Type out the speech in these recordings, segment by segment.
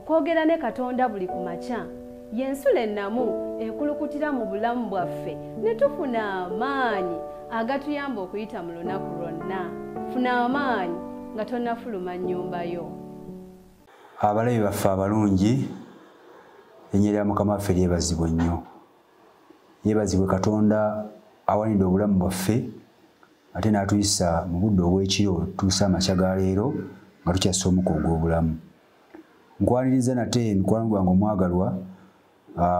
kwogera ne Katonda buli kumakya yensula ennamu ekulukutira mu bulamu bwaffe ne tufuna amaanyi agatuyamba okuyita mu lunaku lwonna. Funa amaanyi nga tonnafuluma nnyumba yo. Abalabi baffe abalungi, erinnya lya Mukama waffe lyebazibwe nnyo. Yeebazibwe Katonda awanidde obulamu bwaffe ate n'atuyisa mu budde obw'ekiro tuuse amakya ga leero nga tukyassa omuka ogw'obulamu. Nkwaniriza nate mukwano gwange omwagalwa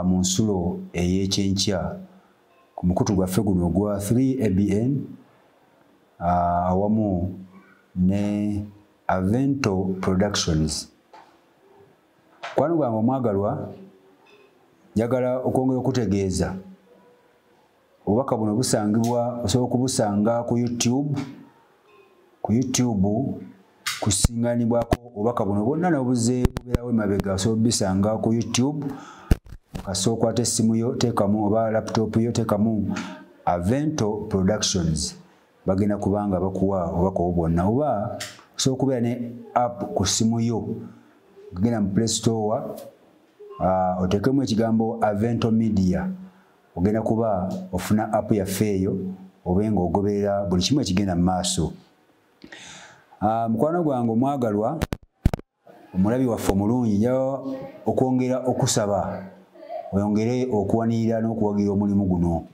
mu nsulo ey'ekyenkya ku mukutu gwaffe guno ogwa 3ABN awamu ne Avento Productions. Mukwano gwange omwagalwa, njagala okwongera okutegeeza obubaka buno busangibwa, osobola okubusanga ku YouTube, kusinganibwako obubaka buno bwonna nobuze bubeerawo emabega, osobola obisanga ku YouTube. Kasooka okwata essimu yo teekamu oba laptop yo teekamu Avento Productions, bagenda kubanga bakuwa obubaka obwo bwonna. Oba osobola okubeera ne app ku ssimu yo, genda mu Play Store oteekemu ekigambo Avento Media, ogenda kuba ofuna app yaffe eyo obenga ogoberera buli kimu ekigenda mu maaso. Mukwano gwange omwagalwa, omulabi waffe omulungi, njagala okwongera okusaba oyongere okuwanirira n'okuwagira omulimu guno.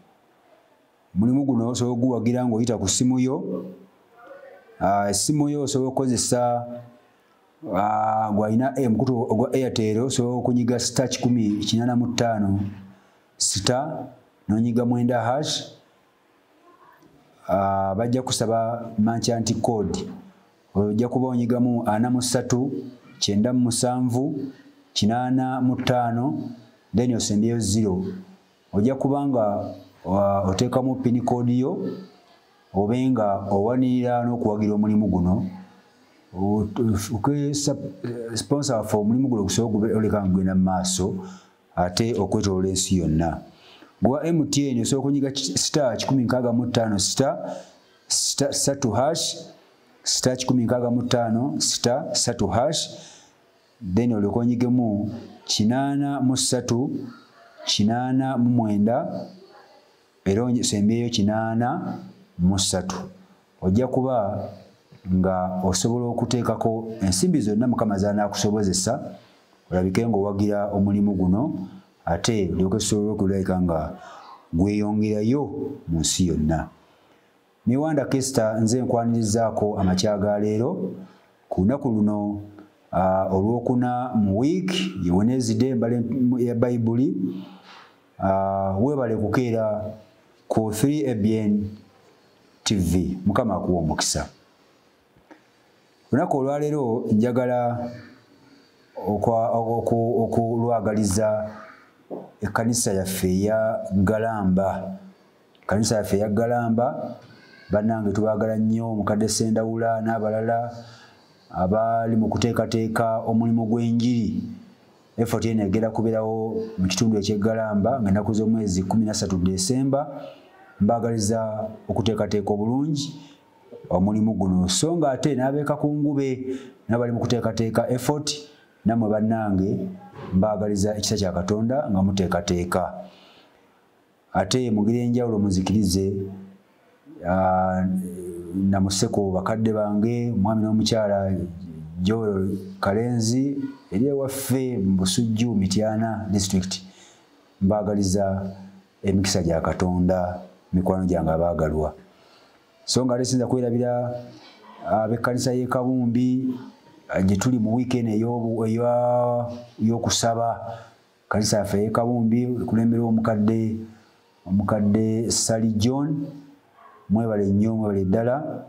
Omulimu guno osobola okuguwagira ng'oyita ku ssimu yo. Essimu yo osobola okukozesa gwalina omukutu ogwa Airtel, osobola okunyiga *185 star n'onyiga 9#. Bajja kusaba merchant code, ojja kuba onyigamu 43 97 85 then osembyeyo 0. Ojja kubanga oteekamu pin code yo obenga owanirira n'okuwagira omulimu guno. Sponsor waffe omulimu guno gusobola oleka ngenda mu maaso ate okwetoloola ensi yonna. Gwa MTN osobola okunyiga *165 star 3#, *165 star 3#, then olyoke onyigemu 83 89 era osembyeyo 83. Ojja kuba nga osobola okuteekako ensimbi zonna Mukama z'anaakusobozesa olabike ng'owagira omulimu guno ate olyoke osobola okulabika nga gweyongerayo mu nsi yonna. Miwanda Kester nze nkwanirizaako amakya ga leero ku lunaku luno olwokuna mu wiiki ye Wednesday, embale ya Bayibuli. Weebale kukeera ku 3ABN TV. Mukama akuwa omukisa. Lunaku olwaleero njagala okulwagaliza ekkanisa yaffe eya Galamba. Ekkanisa yaffe eya Galamba, bannange tubaagala nnyo, Mukadde Sendawula n'abalala abali mu kuteekateeka omulimu gw'enjiri. Effort eno egenda kubeerawo mu kitundu eky'Galamba ng'ennaku z'omwezi 13 Desemba. Mbaagaliza okuteekateeka obulungi omulimu guno, so nga ate n'abeeka ku ngube n'abali mu kuteekateeka effort, nammwe bannange mbaagaliza ekisa kya Katonda nga muteekateeka. Ate mu ngeri enjawulo muzikirize namuseko bakadde bange, mwami n'omukyala Joel Kalenzi eri ewaffe mu Busujju Mityana district. Mbaagaliza emikisa gya Katonda mikwano gyange abaagalwa. So nga lesinza kwerabira ab'ekkanisa y'e Kabumbi gye tuli mu weekend ey'okusaba. Kkanisa yaffe y'e Kabumbi kulemberwa omukadde Sally John. Mwebale nnyo, mwebale ddala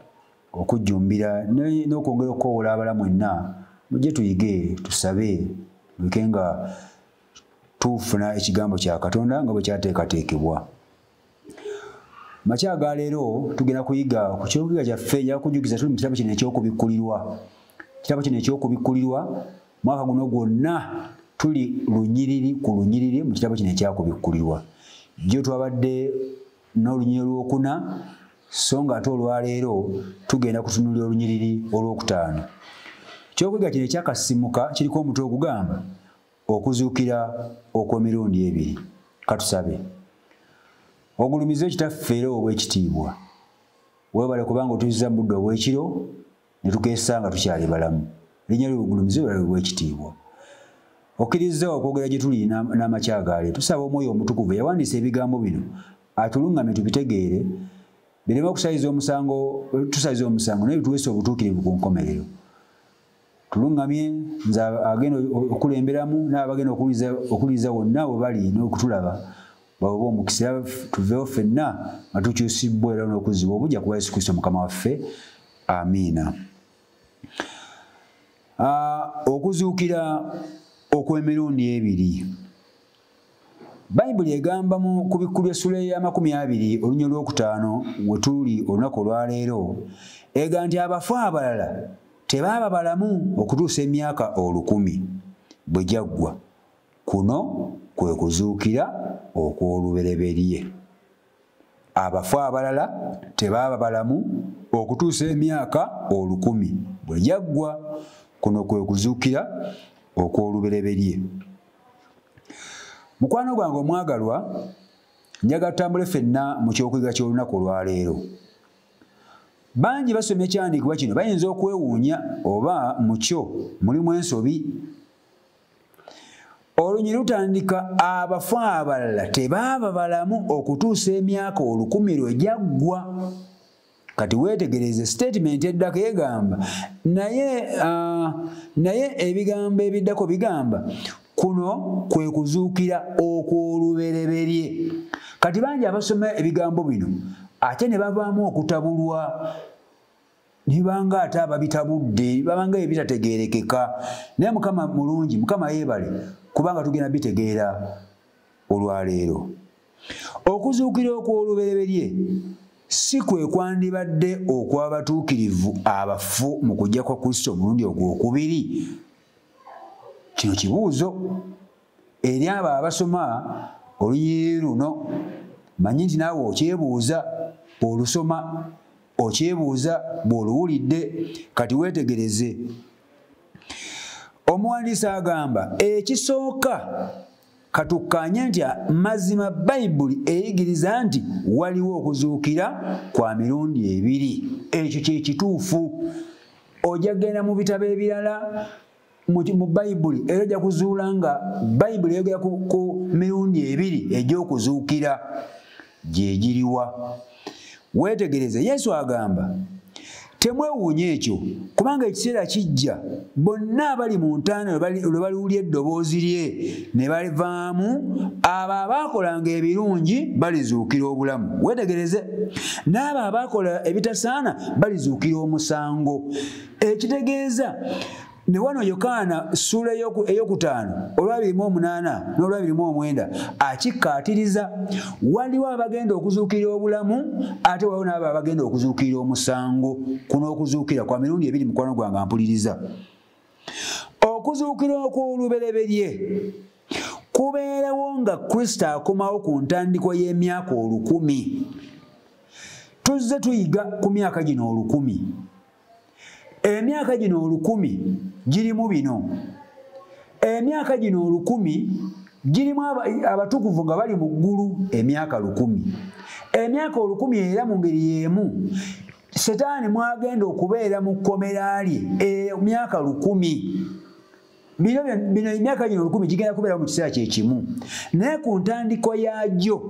okujjumbira n'okwongera okukowoola abalamu mwenna mujje tuyige tusabe tuleke nga tufuna ekigambo kya Katonda nga bwe kyateekateekebwa. Makya ga leero tugenda kuyiga ku kyokuyiga kyaffe, njagala kujjukiza tuli mu kitabo kino eky'okubikkulirwa. Kitabo kino eky'okubikkulirwa mwaka guno gwonna tuli lunyiriri ku lunyiriri mu kitabo kino ekyakubikkulirwa. Jjo twabadde n'olunyiriri olwokuna, so nga ate olwaleero tugenda kutunuulira olunyiriri olwokutaano. Kyokwiga kino ekyakasimuka kiriko omutwe ogugamba okuzuukira okw'emirundi ebiri. Katusabe. Ogulumize kitaffe era obw'ekitiibwa. Weebale kubanga otuyizza mu budde obw'ekiro ne tukeesanga tukyali balamu. Linnya lyo ogulumize weebale obw'ekitiibwa. Okkiriza okwogera gye tuli n'amakya gaali. Tusaba Omwoyo Omutukuvu yawandiisa ebigambo bino atuluŋŋame tubitegeere bireme okusayiza omusango, tusayiza omusango naye bituweesa obutuukirivu ku nkomerero. Tuluŋŋamye nze agenda okulemberamu n'abagenda okuliza wonna we bali n'okutulaba bawe omukisa tuveewo ffenna nga tukyusibwa era n'okuzibwa obujja kuba Yesu Kristo Mukama waffe. Amiina. Okuzuukira okw'emirundi ebiri. Bayibuli egamba ku Bikulu essula ya 20 olunya olwokutaano we tuli olunaku olwaleero ega nti abafu abalala tebaaba balamu okutuusa emyaka 1000 bwe gyaggwa. Kuno kwe kuzuukira okw'olubereberye. Abafu abalala tebaaba balamu okutuusa emyaka 1000 bwe gyaggwa. Kuno kwe kuzuukira okw'olubereberye. Mukwano gwange omwagalwa, njagala tutambule ffenna mu ky'okwiga ky'olunaku olwaleero. Bangi basoma ekyandiikibwa kino bayinza okwewuunya oba mu kyo mulimu ensobi. Olunyi lutandika abafu abalala tebaaba balamu okutuusa emyaka 1000 lwe gyaggwa. Kati weetegereze statement eddako egamba naye ebigambo ebiddako bigamba kuno kwe kuzuukira okw'olubereberye. Kati bangi abasoma ebigambo bino ate ne bavaamu okutabulwa nibanga ate ababitabudde babanga ebitategeerekeka. Naye Mukama mulungi, Mukama yeebale kubanga tugenda bitegeera olwaleero. Okuzuukira okw'olubereberye si kwe kwandibadde okw'abatuukirivu abafu mu kujja kwa Kristo omulundi ogwokubiri. Kino kibuuzo eri abo abasoma olunyiriri luno. Manyi nti naawe okyebuuza bw'olusoma, okyebuuza bw'oluwulidde. Kati weetegereze. Omuwandiisi agamba ekisooka katukkaanye nti mazima Bayibuli eyigiriza nti waliwo okuzuukira kwa mirundi ebiri. Ekyo kye kituufu. Ojja kgenda mu bitabo ebirala mu Bayibuli era ojja kuzuula nga Bayibuli eyogera ku mirundi ebiri egy'okuzuukira gye giriwa. Weetegereze, Yesu agamba temwewuunya ekyo kubanga ekiseera kijja bonna abali mu ntaana lwe baliwulya eddoboozi lye ne balivaamu, abo abaakolanga ebirungi balizuukira obulamu. Weetegereze, n'abo abaakola ebitasaana balizuukira omusango. Ekitegeeza ne wano Yokaana ssuula ey'okutaano olwa28 n'olwa29 akikkaatiriza. Waliwo abagenda okuzuukira obulamu ate waliwo n'abo abagenda okuzuukira omusango. Kuno okuzuukira kwa mirundi ebiri mukwano gwange mpuliriza. Okuzuukira okw'olubereberye kubeerawo nga Kristo akomawo ku ntandikwa y'emyaka 1000. Tuzze tuyiga ku myaka gino 1000. Emyaka gino 1000 girimu bino. Emyaka gino 1000 girimu abatukuvu nga bali mu ggulu emyaka 1000. Emyaka 1000 era mu ngeri y'emu Setaani mwagenda okubeera mu kkomera lye emyaka 1000. Bino emyaka gino 1000 gigenda kubeera mu kiseera kye kimu. Naye ku ntandikwa yaagyo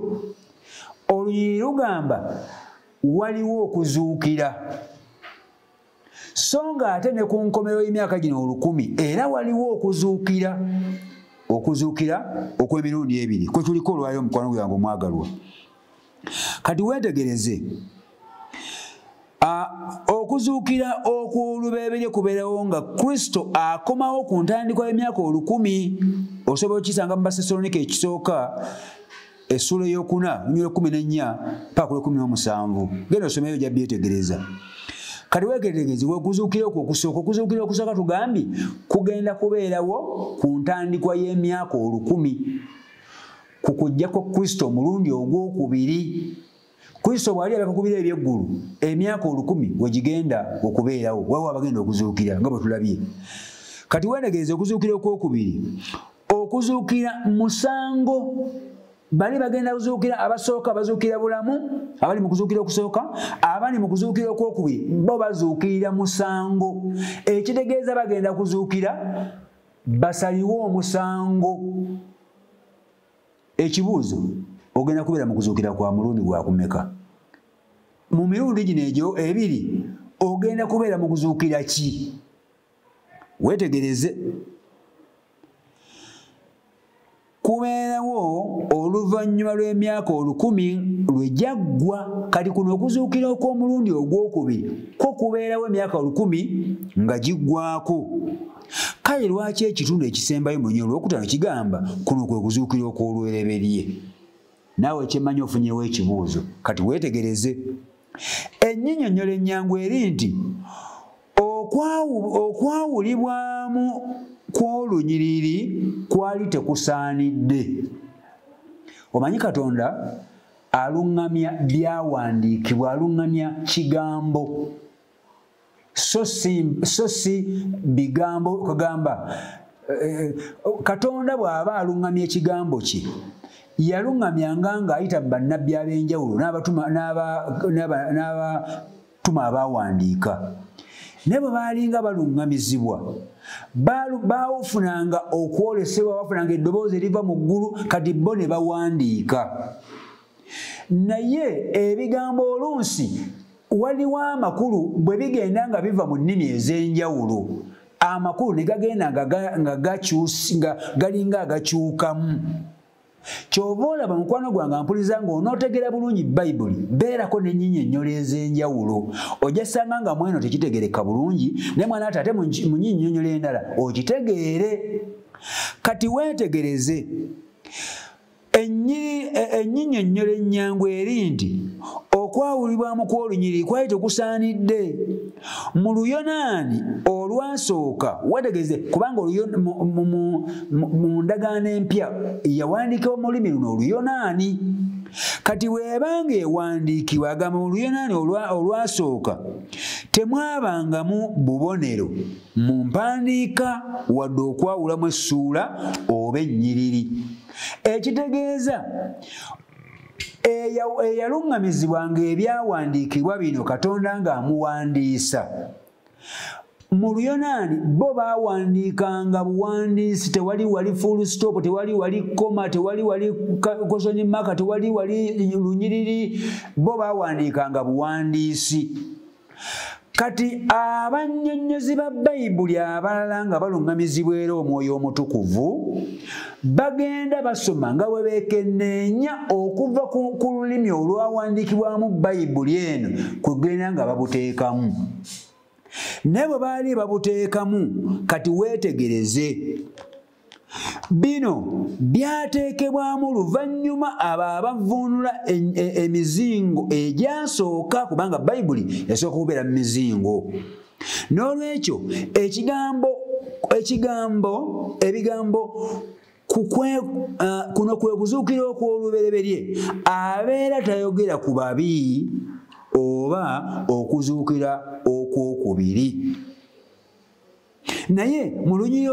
olunyiriri lugamba waliwo okuzuukira. So nga ate ne ku nkomero y'emyaka gino 1000 era waliwo okuzuukira. Okuzuukira okw'emirundi ebiri kwe tuliko olwaleero mukwano gwange omwagalwa. Kati weetegereze, okuzuukira okw'olubereberye kubeerawo nga Kristo akomawo ku ntandikwa y'emyaka 1000. Osobola okisanga mu Basessalonike ekisooka essula ey'okuna olunyiriri 14 paka ku 17. Genda osomeyo ojja byetegereza. Kati weetegereze okuzuukira okwo okusooka. Okuzuukira okusooka tugambye kugenda kubeerawo ku ntandikwa y'emyaka 1000 ku kujja kwa Kristo omulundi ogwokubiri. Kristo bwali abakubira ebyeggulu emyaka 1000 wegigenda okubeerawo waliwo abagenda okuzuukira nga bwe tulabye. Kati wenegereze okuzuukira okwokubiri, okuzuukira musango. Bali bagenda kuzuukira abasooka bazuukira bulamu, abali mu kuzuukira okusooka, abali mu kuzuukira okwokubiri bo bazuukirira musango. Ekitegeeza bagenda kuzuukira basaliwo omusango. Ekibuuzo, ogenda kubeera mu kuzuukira kwa mulundi gwa kumeka? Mu mirundi gino egyo ebiri ogenda kubeera mu kuzuukira ki? Weetegereze. Kubeerawo oluvannyuma lw'emyaka 1000 lwejaggwa. Kati kuno okuzuukira okw'omulundi ogwokubiri ko kubeerawo emyaka 1000 nga giggwaako. Kale lwaki ekitundu ekisembayo mu nnyo olwokutaano kigamba kuno kwe kuzuukira okw'olubereberye? Naawe ekyemanyi ofunyewo ekibuuzo. Kati weetegereze. Ennyinyonnyola ennyangu eri nti okwawulibwamu kw'olunyiriri kwali tekusaanidde. Omanyi Katonda aluŋŋamya byawandiikibwa, aluŋŋamya kigambo so si bigambo. Kagamba Katonda bw'aba aluŋŋamya ekigambo kye yaluŋŋamyanga ng'ayita mu bannabbi ab'enjawulo n'abatuma abawandiika. Ne bwe baalinga baluŋŋamizibwa baafunanga okwolesebwa, bafunanga eddoboozi eriva mu ggulu, kati bo ne bawandiika. Naye ebigambo oluusi waliwo amakulu bwe bigenda nga biva mu nnimi ez'enjawulo, amakulu ne gagenda nga galinga agakyukamu. Kyova olaba mukwano gwange ampuliza ng'onootegera bulungi Bayibuli, beerako n'ennyinyonnyola ez'enjawulo. Ojja sanga nga mweno tekitegereka bulungi, naye mwana ate mu nnyinyonnyola endala okitegeere. Kati weetegereze. Ennyinyonnyola ennyangu eri nti okwawulibwamu kw'olunyiriri kwali tekusaanidde. Mu Luyonaani olwasooka, weetegereze, kubanga mu ndagaano empya yawandiikibwa mu lulimi luno Oluyonaani. Kati weebanga ewandiikibwa agamba mu Luyonaani olwasooka temwabangamu bubonero mu mpandiika wadde okwawulamu essuula oba ennyiriri. Ekitegeeza eyaluŋŋamizibwanga ebyawandiikibwa bino Katonda ng'amuwandiisa. Mu Luyonaani bo baawandiikanga buwandiisi, tewali wali full stop, tewali wali koma, tewali wali question mark, tewali wali lunyiriri, bo baawandiikanga buwandiisi. Kati abannyonnyozi ba Bayibuli abalala nga baluŋŋamizibwa era Omwoyo Omutukuvu bagenda basoma nga bwe beekenneenya okuva ku lulimi olwawandiikibwamu Bayibuli eno kugenda nga babuteekamu. Naye bwe baali babuteekamu, kati weetegereze, bino byateekebwamu luvannyuma abo abavvuunula emizingo egyasooka, kubanga Bayibuli yasooka kubeera mu mizingo. N'olwekyo ebigambo kuno kwe kuzuukira okw'olubereberye abeera tayogera ku babi oba okuzuukira okwokubiri. Naye mu lunyiriri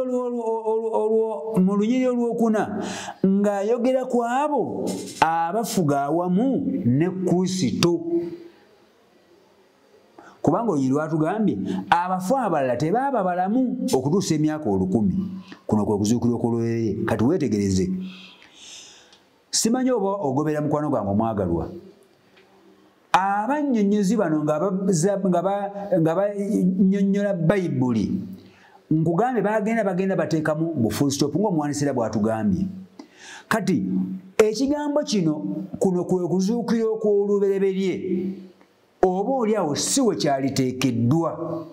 olwokuna ng'ayogera ku abo abafuga awamu ne Kristo. Kubanga olunyiriri lwatugambye abafu abalala tebaaba balamu okutuusa emyaka 1000. Kuno kwe kuzuukira okw'olubereberye. Kati weetegereze. Simanyi oba ogobera mukwano gwange omwagalwa. Abannyonnyozi bano nga bannyonnyola Bayibuli, nkugambye bagenda bateekamu bu full stop ng'omuwandiisi era bw'atugambye. Kati ekigambo kino kuno kwe kuzuukira okw'olubereberye oba oliawo si we kyaliteekeddwa,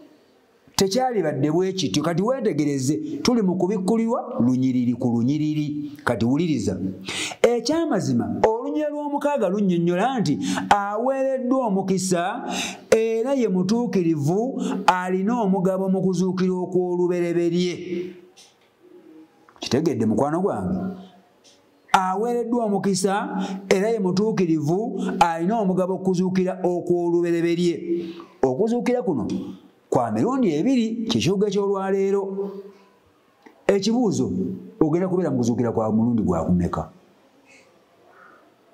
tekyalibadde bwe kityo. Kati weetegereze, tuli mu kubikkulirwa lunyiriri ku lunyiriri. Kati wuliriza, ekyamazima olunyiriri lw'omukaaga lunnyonnyola nti aweereddwa omukisa era ye mutuukirivu alina omugabo mu kuzuukira okw'olubereberye. Kitegedde mukwano gwange? aweereddwa omukisa era ye mutuukirivu alina omugabo okuzuukira okw'olubereberye. Okuzuukira kuno kwa mirundi ebiri, kikibuga eky'olwaleero. Ekibuuzo, ogenda kubeera mu kuzuukira kwa mulundi gwa kumeka?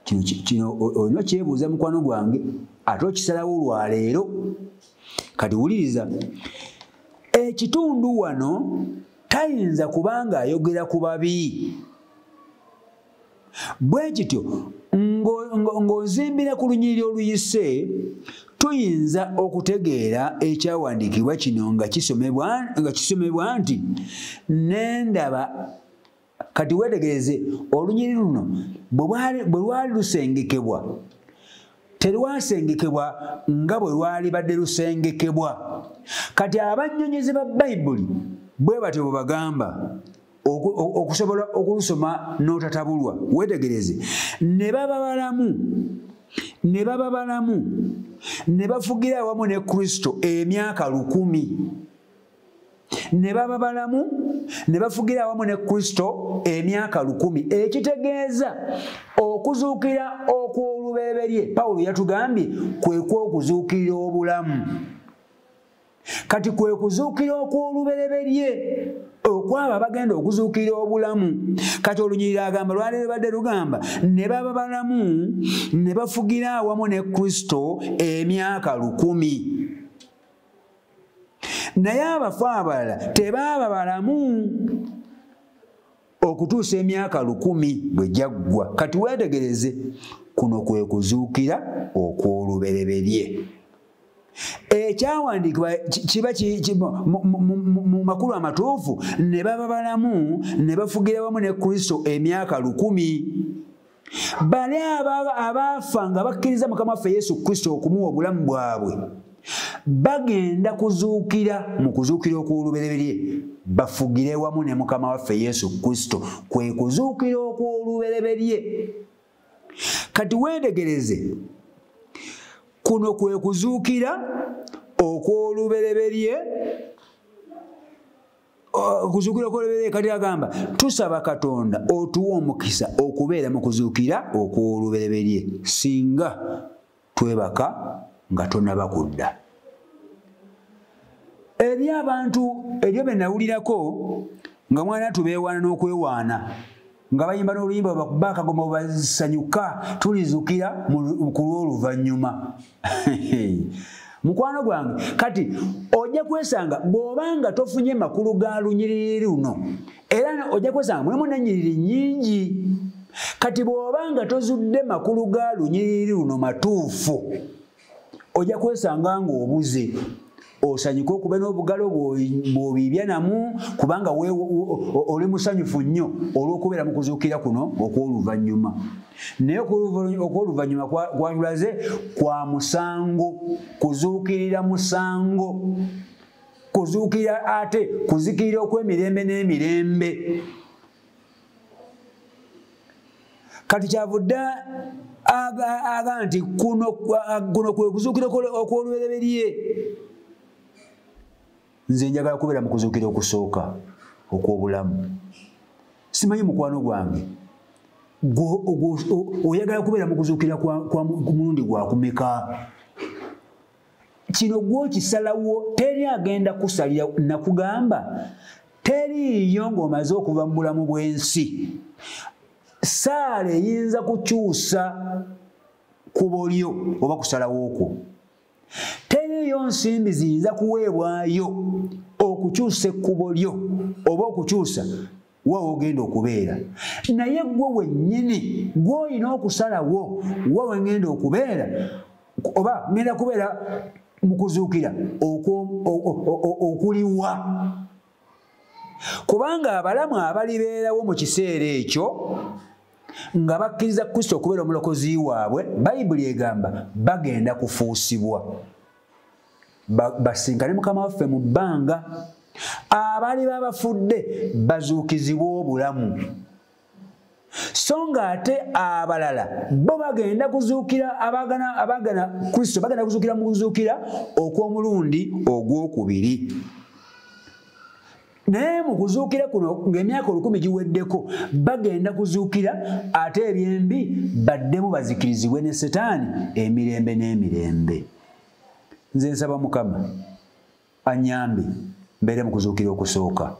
Kino olina kyebuuza mukwano gwange, ate okisalawo olwaleero. Kati wuliriza, ekitundu wano tayinza kubanga ayogera ku babi. Bwe kityo ng'ozimbira ku lunyiriri oluyise, tuyinza okutegeera ekyawandiikibwa kino nga kisomebwa nti nendaba. Kati weetegereze, olunyiriri luno bwe lwali lusengekebwa, terwasengekebwa nga bwe lwali badde lusengekebwa. Kati abannyonyezi ba Bayibuli bwe batyo bwe bagamba okusobola okulusoma n'otatabulwa. Weetegereze, ne baba balamu ne bafugira awamu ne Kristo emyaka 1000. Ne baba balamu ne bafugira awamu ne Kristo emyaka 1000. Ekitegeeza okuzuukira okw'olubereberye, Pawulo yatugambye, kwe kw'okuzuukira obulamu. Kati kwe kuzuukira okw'olubereberye okwabo abagenda okuzuukira obulamu. Kati olunyiriri agamba lwali lubadde lugamba ne baba balamu ne bafugira awamu ne Kristo emyaka 1000. Naye abafu abalala tebaaba balamu okutuusa emyaka 1000 bwe gyaggwa. Kati weetegereze, kuno kwe kuzuukira okw'olubereberye. Ekyawandiikibwa kiba mu makulu amatuufu, ne baba balamu ne bafugira awamu ne Kristo emyaka 1000. Bali abaafa nga bakkiriza Mukama waffe Yesu Kristo okumuwa obulamu bwabwe, bagenda kuzuukira mu kuzuukira okw'olubereberye, bafugire wamu ne Mukama waffe Yesu Kristo. Kwe kuzuukira okw'olubereberye. Kati weetegereze, kuno kwe kuzuukira okw'olubereberye. Okuzuukira okw'olubereberye, kati agamba tusaba Katonda otuwa omukisa okubeera mu kuzuukira okw'olubereberye, singa twebaka nga tonaba kudda. Eri abantu eryo be nawulirako nga mwana tubeewaana n'okwewaana, nga bayimba n'oluyimba bakuba akagoma basanyuka, tulizuukira ku lw'oluvannyuma. Mukwano gwange, kati ojja kwesanga bw'obanga tofunye makulu ga lunyiriri luno, era ojja kwesanga mulimu n'ennyiriri nnyingi. Kati bw'obanga tozudde makulu ga lunyiriri luno matuufu, ojja kwesanga ng'obuze. Osanyuka okuba n'obugalo bw'obiibya namu, kubanga oli musanyufu nnyo olw'okubeera mu kuzuukira kuno okw'oluvannyuma. Naye okw'oluvannyuma kwatulaze kwa musango, kuzuukirira musango, kuzuukira ate kuzikirira okw'emirembe n'emirembe. Kati kyavudde aga nti kuno kwe kuzuukira okw'olubereberye. Nze njagala kubeera mu kuzuukira okusooka okw'obulamu. Simanyi mukwano gwange, oyagala kubeera mu kuzuukira ku mulundi gwa kumeka? Kino gw'okisalawo teri agenda kusalira. Nakugamba teriiyo ng'omaze okuva mu bulamu bw'ensi saala eyinza kukyusa ku bolyo oba kusalawo okwo. Teriiyo nsimbi ziyinza kuweebwayo okukyusa ekkubo lyo oba okukyusa wa ogenda okubeera. Naye gwe wennyini gw'olina okusalawo wa wengenda okubeera, oba ngenda kubeera mu kuzuukira okuliwa. Kubanga abalamu abalibeerawo mu kiseera ekyo nga bakkiriza Kristo okubeera omulokozi waabwe, Bayibuli egamba bagenda kufuusibwa basinkane Mukama waffe mu bbanga. Abaali babafudde bazuukizibwa obulamu, so nga ate abalala bo bagenda kuzuukira, abagana Kristo bagenda kuzuukira mu kuzuukira okw'omulundi ogwokubiri. naye mu kuzuukira kuno ng'emyaka 10 giweddeko bagenda kuzuukira ate ebyembi baddemu bazikirizibwe ne Setaani emirembe n'emirembe. Nze nsaba Mukama anyambe mbeere mu kuzuukira okusooka,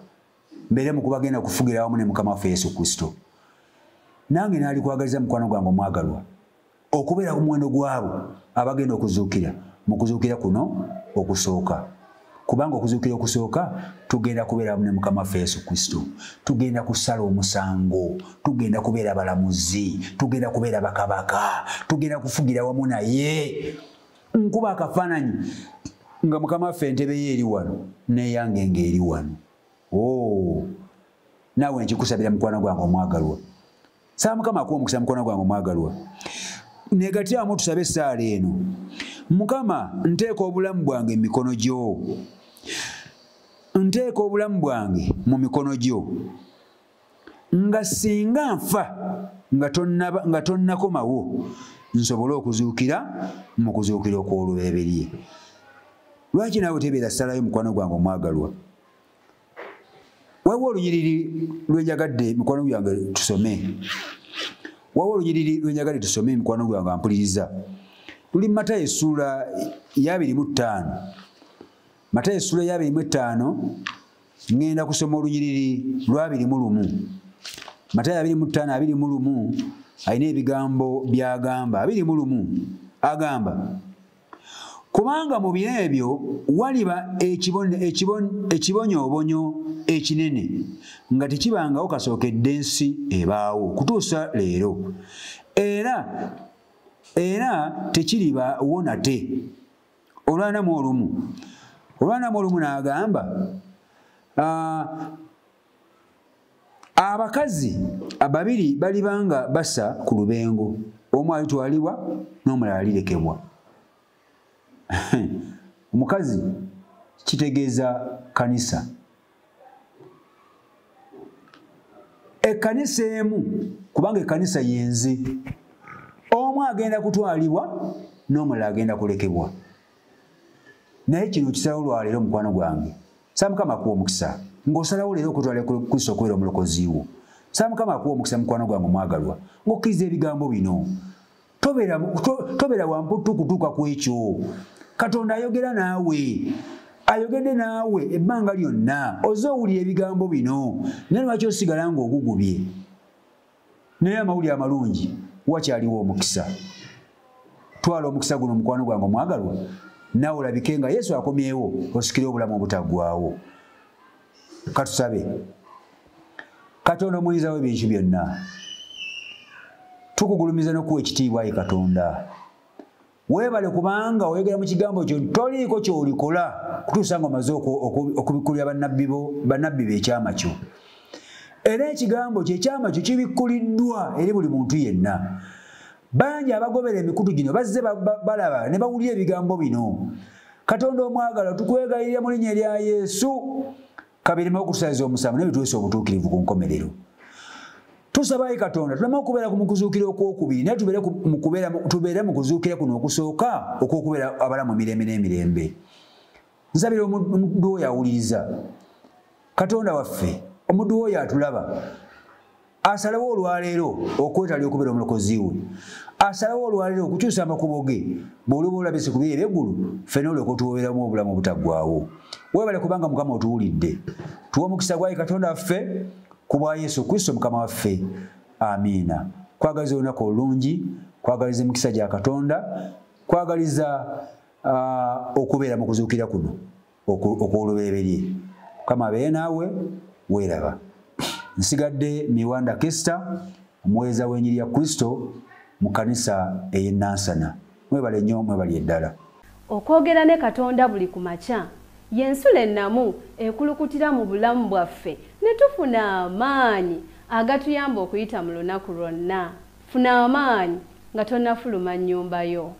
mbeere mu kubagenda kufugira wamu ne Mukama waffe Yesu Kristo. Nange naali kwagaliza mukwano gwange omwagalwa okubeera ku muwendo gwabo abagenda okuzuukira mu kuzuukira kuno okusooka. Kubanga okuzuukira okusooka tugenda kubeera wamu ne Mukama waffe Yesu Kristo. Tugenda kusala omusango, tugenda kubeera balamuzi, tugenda kubeera bakabaka, tugenda kufugira wamu naye. Nkuba akafaananyi nga Mukama waffe entebe ye eri wano n'eyange ng'eri wano. Naawe nkikusabira mukwano gwange omwagalwa. Saba Mukama akuwa omukisa mukwano gwange omwagalwa. Negatyamu tusabe essaala eno. Mukama nteeka obulamu bwange mu mikono gyo. Nteeka obulamu bwange mu mikono gyo. Nga singa nfa nga tonnakomawo nsobole okuzuukira mu kuzuukira okw'olubereberye. Lwaki naawe tebeera ssalayo mukwano gwange omwagalwa? Waliwo olunyiriri lwenjagadde mikwano gyange tusome. Waliwo olunyiriri lwenjagadde tusome mikwano gyange ampuliriza. Luli Matayo essula ya 25. Matayo essula ya 25 ngenda kusoma olunyiriri lwa 21. Matayo 25:21 alina ebigambo by'agamba. 21 agamba, kubanga mu biro ebyo waliba ekibonyoobonyo ekinene nga tekibangawo kasookedde ensi ebaawo kutuusa leero, era tekiribaawo nate. Olwanamu olumu n'agamba, abakazi babiri balibanga basa ku lubengo, omu alitwalibwa n'omulala alirekebwa. Omukazi kitegeeza kanisa. Ekkanisa emu, kubanga ekkanisa yenze, omu agenda kutwalibwa n'omulala agenda kulekebwa. Naye kino kisalawo lwaleero mukwano gwange. Saba Mukama akuwa omukisa ng'osalawo leero okutwala Kristo okubeera omulokozi wo. Saba Mukama akuwa omukisa mukwano gwange omwagalwa ng'okkiriza ebigambo bino. Tobeera wamputu kutuuka ku ekyo. Katonda ayogera naawe, ayogedde naawe ebbanga lyonna, oze owulira ebigambo bino. Naye lwaki osigala ng'ogugubye? Naye amawulire amalungi wakyaliwo omukisa. Twala omukisa guno mukwano gwange omwagalwa, naawe olabike nga Yesu akomyewo osikire obulamu obutaggwaawo. Katusabe. Katonda omuyinza w'ebintu byonna, tukugulumiza n'okuwa ekitiibwa ye Katonda. Weebale kubanga oyogera mu kigambo kyo toliiko ky'olikola kutuusa nga omaze okubikkulira bannabbi b'ekyama kyo. Era ekigambo kyo ekyama kyo kibikkuliddwa eri buli muntu yenna. Bangi abagobera emikutu gino bazze balaba ne bawulira ebigambo bino. Katonda omwagala tukwegayirira mu linnya erya Yesu kabirime okutusaliza omusango n'ebituweesa obutuukirivu ku nkomerero. Tusaba ayi Katonda tuleme okubeera ku mukuzuukira okwokubiri naye tubeere mu kuzuukira kuno okusooka okw'okubeera abalamu emirembe n'emirembe. Nsabira omuddu oyo awuliriza. Katonda waffe, omuddu oyo atulaba, asalawo olwaleero okwetaalya okubeera omulokozi we. Asalawo olwaleero okukyusa amakubo ge bw'oliba olabise ku biro eby'eggulu ffenna olyoka otuwooberamu obulamu obutaggwaawo. Weebale kubanga Mukama otuwulidde. Tuwa omukisa gwa Katonda waffe ku bwa Yesu Kristo Mukama waffe. Amiina. Kwagaliza olunaku olungi, kwagaliza emikisa gya Katonda, kwagaliza okubeera mu kuzuukira kuno okw'olubereberye. Mukama abeere naawe, weeraba. Nsigadde Miwanda Kester, omuweereza w'ennyiri ya Kristo mu kkanisa ey'e Nansana. Mwebale nnyo, mwebale eddala. Okwogera ne Katonda buli ku makya y'ensula ennamu ekulukutira mu bulamu bwaffe ne tufuna amaanyi agatuyamba okuyita mu lunaku lwonna. Funa amaanyi nga tonnafuluma nnyumba yo.